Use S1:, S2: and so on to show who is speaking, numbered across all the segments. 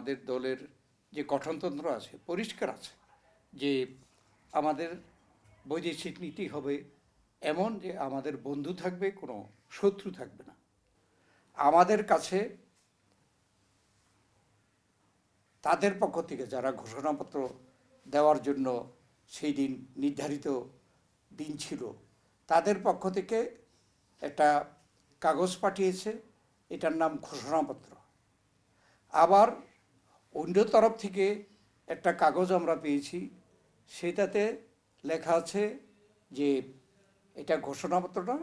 S1: আমাদের দলের যে গঠনতন্ত্র আছে পরিষ্কার আছে যে আমাদের বৈদেশিক নীতি হবে এমন যে আমাদের বন্ধু থাকবে, কোনো শত্রু থাকবে না। আমাদের কাছে তাদের পক্ষ থেকে যারা ঘোষণাপত্র দেওয়ার জন্য সেই দিন নির্ধারিত দিন ছিল, তাদের পক্ষ থেকে একটা কাগজ পাঠিয়েছে, এটার নাম ঘোষণাপত্র। আবার অন্য তরফ থেকে একটা কাগজ আমরা পেয়েছি, সেটাতে লেখা আছে যে এটা ঘোষণাপত্র না,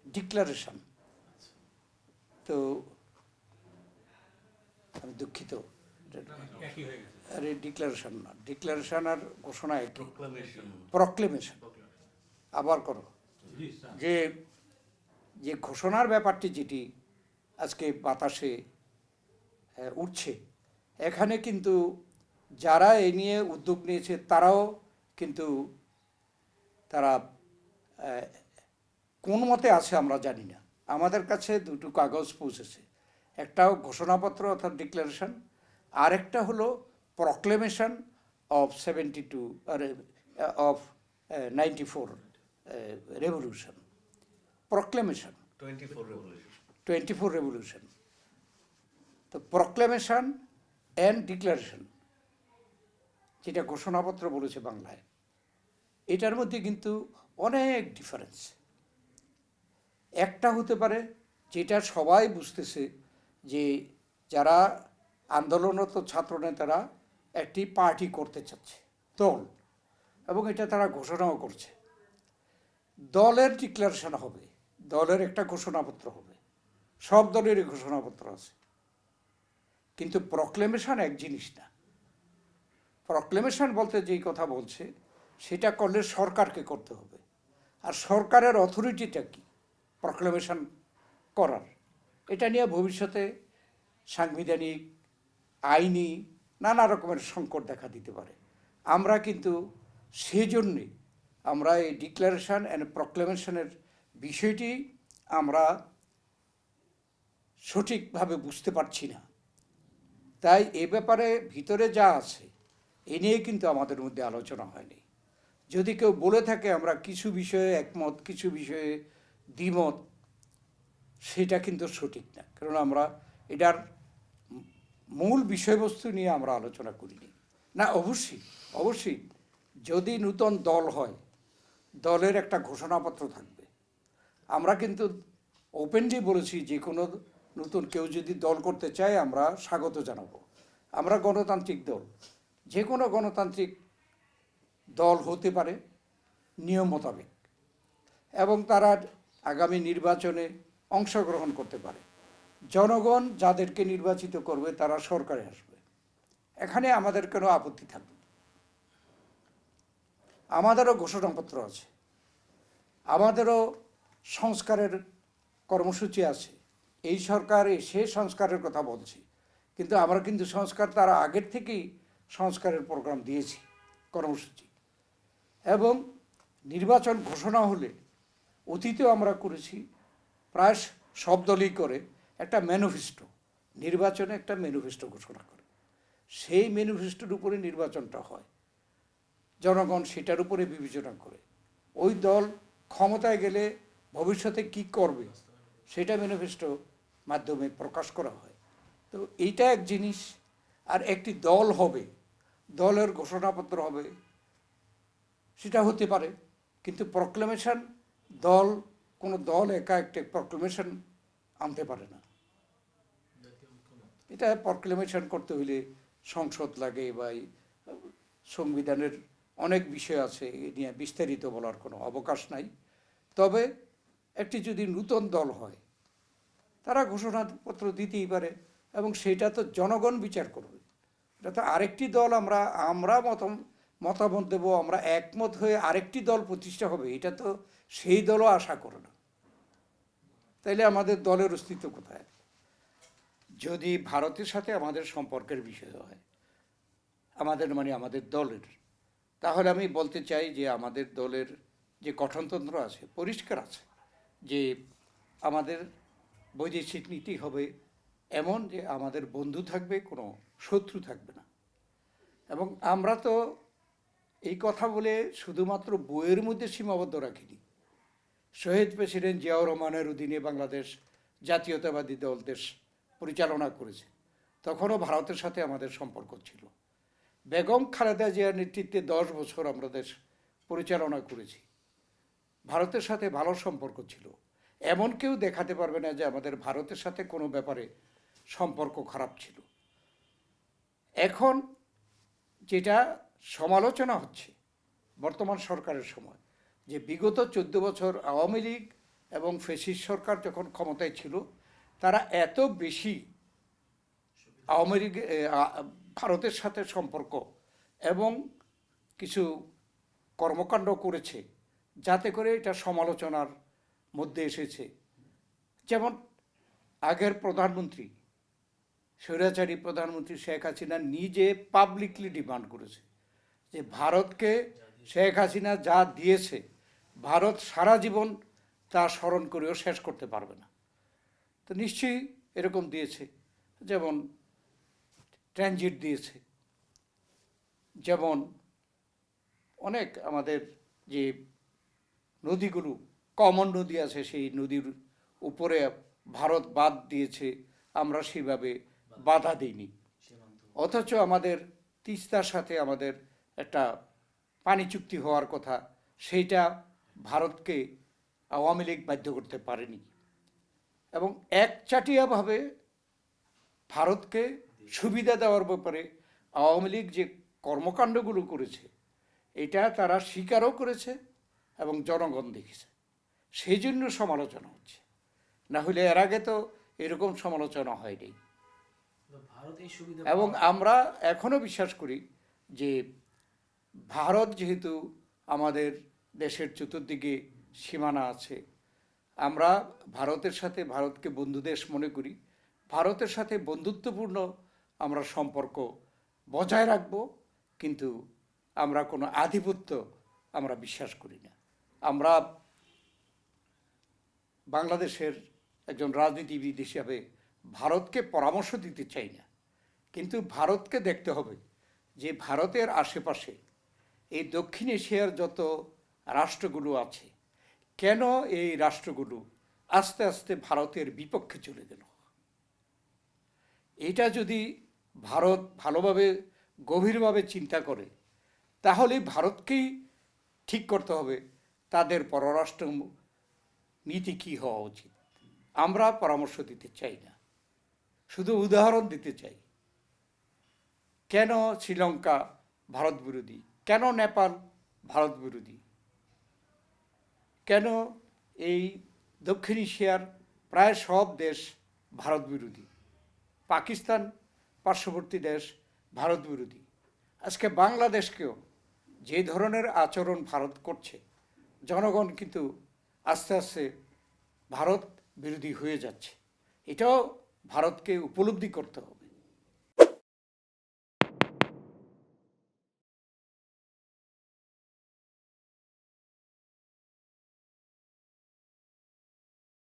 S1: ডিক্লারেশন। তো আমি দুঃখিত, আরে ডিক্লারেশন না, ডিক্লারেশন আর ঘোষণা একই। প্রক্লেমেশন। আবার করো যে যে ঘোষণার ব্যাপারটি যেটি আজকে বাতাসে উঠছে, এখানে কিন্তু যারা এ নিয়ে উদ্যোগ নিয়েছে তারাও কিন্তু তারা কোন মতে আছে আমরা জানি না। আমাদের কাছে দুটো কাগজ পৌঁছেছে, একটাও ঘোষণাপত্র অর্থাৎ ডিক্লারেশন, আর একটা হলো proclamation of 72 of 94 revolution. Proclamation 24 revolution. তো প্রক্লেমেশন অ্যান্ড ডিক্লারেশন, যেটা ঘোষণাপত্র বলেছে বাংলায়, এটার মধ্যে কিন্তু অনেক ডিফারেন্স। একটা হতে পারে যেটা সবাই বুঝতেছে যে যারা আন্দোলনরত ছাত্রনেতারা একটি পার্টি করতে চাচ্ছে, দল, এবং এটা তারা ঘোষণাও করছে। দলের ডিক্লারেশন হবে, দলের একটা ঘোষণাপত্র হবে, সব দলেরই ঘোষণাপত্র আছে। কিন্তু প্রক্লেমেশন এক জিনিস না। প্রক্লেমেশন বলতে যেই কথা বলছে সেটা করলে সরকারকে করতে হবে, আর সরকারের অথরিটিটা কি প্রক্লেমেশন করার, এটা নিয়ে ভবিষ্যতে সাংবিধানিক, আইনি নানা রকমের সংকট দেখা দিতে পারে। আমরা কিন্তু সেজন্যে আমরা এই ডিক্লারেশন অ্যান্ড প্রক্লেমেশনের বিষয়টি আমরা সঠিকভাবে বুঝতে পারছি না। তাই এ ব্যাপারে ভিতরে যা আছে এ নিয়ে কিন্তু আমাদের মধ্যে আলোচনা হয়নি। যদি কেউ বলে থাকে আমরা কিছু বিষয়ে একমত, কিছু বিষয়ে দ্বিমত, সেটা কিন্তু সঠিক না, কারণ আমরা এটার মূল বিষয়বস্তু নিয়ে আমরা আলোচনা করিনি। না, অবশ্যই অবশ্যই যদি নূতন দল হয়, দলের একটা ঘোষণাপত্র থাকবে। আমরা কিন্তু ওপেনলি বলেছি যে কোনো নতুন কেউ যদি দল করতে চায় আমরা স্বাগত জানাবো। আমরা গণতান্ত্রিক দল, যে কোনো গণতান্ত্রিক দল হতে পারে নিয়ম মোতাবেক, এবং তারা আগামী নির্বাচনে অংশগ্রহণ করতে পারে। জনগণ যাদেরকে নির্বাচিত করবে তারা সরকারে আসবে, এখানে আমাদের কোনো আপত্তি থাকবে না। আমাদেরও ঘোষণাপত্র আছে, আমাদেরও সংস্কারের কর্মসূচি আছে। এই সরকার সে সংস্কারের কথা বলছি, কিন্তু আমরা কিন্তু সংস্কার তার আগের থেকেই সংস্কারের প্রোগ্রাম দিয়েছি, কর্মসূচি। এবং নির্বাচন ঘোষণা হলে অতীতেও আমরা করেছি, প্রায় সব দলই করে একটা ম্যানিফেস্টো, নির্বাচনে একটা ম্যানিফেস্টো ঘোষণা করে, সেই ম্যানিফেস্টোর উপরে নির্বাচনটা হয়। জনগণ সেটার উপরে বিবেচনা করে ওই দল ক্ষমতায় গেলে ভবিষ্যতে কি করবে সেটা ম্যানিফেস্টো মাধ্যমে প্রকাশ করা হয়। তো এইটা এক জিনিস। আর একটি দল হবে, দলের ঘোষণাপত্র হবে, সেটা হতে পারে, কিন্তু প্রক্লেমেশন দল, কোনো দল একা একটা প্রক্লেমেশন আনতে পারে না। এটা প্রক্লেমেশন করতে হলে সংসদ লাগে, বা সংবিধানের অনেক বিষয় আছে, এ নিয়ে বিস্তারিত বলার কোনো অবকাশ নাই। তবে একটি যদি নূতন দল হয় তারা ঘোষণাপত্র দিতেই পারে, এবং সেটা তো জনগণ বিচার করবে। এটা তো আরেকটি দল আমরা মতামত দেব, আমরা একমত হয়ে আরেকটি দল প্রতিষ্ঠা হবে, এটা তো সেই দলও আশা করে না। তাইলে আমাদের দলের অস্তিত্ব কোথায়? যদি ভারতের সাথে আমাদের সম্পর্কের বিষয় হয়, আমাদের দলের, তাহলে আমি বলতে চাই যে আমাদের দলের যে গঠনতন্ত্র আছে পরিষ্কার আছে যে আমাদের বৈদেশিক নীতি হবে এমন যে আমাদের বন্ধু থাকবে, কোনো শত্রু থাকবে না। এবং আমরা তো এই কথা বলে শুধুমাত্র বইয়ের মধ্যে সীমাবদ্ধ রাখিনি। শহীদ প্রেসিডেন্ট জিয়াউর রহমানের অধীনে বাংলাদেশ জাতীয়তাবাদী দল দেশ পরিচালনা করেছে, তখনও ভারতের সাথে আমাদের সম্পর্ক ছিল। বেগম খালেদা জিয়ার নেতৃত্বে 10 বছর আমরা দেশ পরিচালনা করেছি, ভারতের সাথে ভালো সম্পর্ক ছিল। এমন কেউ দেখাতে পারবে না যে আমাদের ভারতের সাথে কোনো ব্যাপারে সম্পর্ক খারাপ ছিল। এখন যেটা সমালোচনা হচ্ছে বর্তমান সরকারের সময়, যে বিগত 14 বছর আওয়ামী লীগ এবং ফ্যাসিস্ট সরকার যখন ক্ষমতায় ছিল, তারা এত বেশি আওয়ামী লীগ ভারতের সাথে সম্পর্ক এবং কিছু কর্মকাণ্ড করেছে, যাতে করে এটা সমালোচনার মধ্যে এসেছে। যেমন আগের প্রধানমন্ত্রী, স্বৈরাচারী প্রধানমন্ত্রী শেখ হাসিনা নিজে পাবলিকলি ডিমান্ড করেছে যে ভারতকে শেখ হাসিনা যা দিয়েছে ভারত সারা জীবন তা স্মরণ করেও শেষ করতে পারবে না। তো নিশ্চয়ই এরকম দিয়েছে, যেমন ট্রানজিট দিয়েছে, যেমন অনেক আমাদের যে নদীগুলো কমন নদী আছে সেই নদীর উপরে ভারত বাঁধ দিয়েছে, আমরা সেভাবে বাধা দিইনি। অথচ আমাদের তিস্তার সাথে আমাদের একটা পানি চুক্তি হওয়ার কথা, সেইটা ভারতকে আওয়ামী লীগ বাধ্য করতে পারেনি। এবং একচাটিয়াভাবে ভারতকে সুবিধা দেওয়ার ব্যাপারে আওয়ামী লীগ যে কর্মকাণ্ডগুলো করেছে এটা তারা স্বীকারও করেছে এবং জনগণ দেখেছে, সেই জন্য সমালোচনা হচ্ছে। না হলে এর আগে তো এরকম সমালোচনা হয়নি। এবং আমরা এখনও বিশ্বাস করি যে ভারত যেহেতু আমাদের দেশের চতুর্দিকে সীমানা আছে, আমরা ভারতের সাথে ভারতকে বন্ধু দেশ মনে করি, ভারতের সাথে বন্ধুত্বপূর্ণ আমরা সম্পর্ক বজায় রাখব, কিন্তু আমরা কোনো আধিপত্য আমরা বিশ্বাস করি না। আমরা বাংলাদেশের একজন রাজনীতিবিদ হিসাবে ভারতকে পরামর্শ দিতে চাই না, কিন্তু ভারতকে দেখতে হবে যে ভারতের আশেপাশে এই দক্ষিণ এশিয়ার যত রাষ্ট্রগুলো আছে, কেন এই রাষ্ট্রগুলো আস্তে আস্তে ভারতের বিপক্ষে চলে গেল। এটা যদি ভারত ভালোভাবে গভীরভাবে চিন্তা করে, তাহলে ভারতকেই ঠিক করতে হবে তাদের পররাষ্ট্র নীতি কী হওয়া উচিত। আমরা পরামর্শ দিতে চাই না, শুধু উদাহরণ দিতে চাই। কেন শ্রীলঙ্কা ভারত বিরোধী, কেন নেপাল ভারত বিরোধী, কেন এই দক্ষিণ এশিয়ার প্রায় সব দেশ ভারত বিরোধী, পাকিস্তান পার্শ্ববর্তী দেশ ভারত বিরোধী। আজকে বাংলাদেশকেও যে ধরনের আচরণ ভারত করছে, জনগণ কিন্তু আস্তে আস্তে ভারত বিরোধী হয়ে যাচ্ছে। এটাও ভারতকে উপলব্ধি করতে হবে।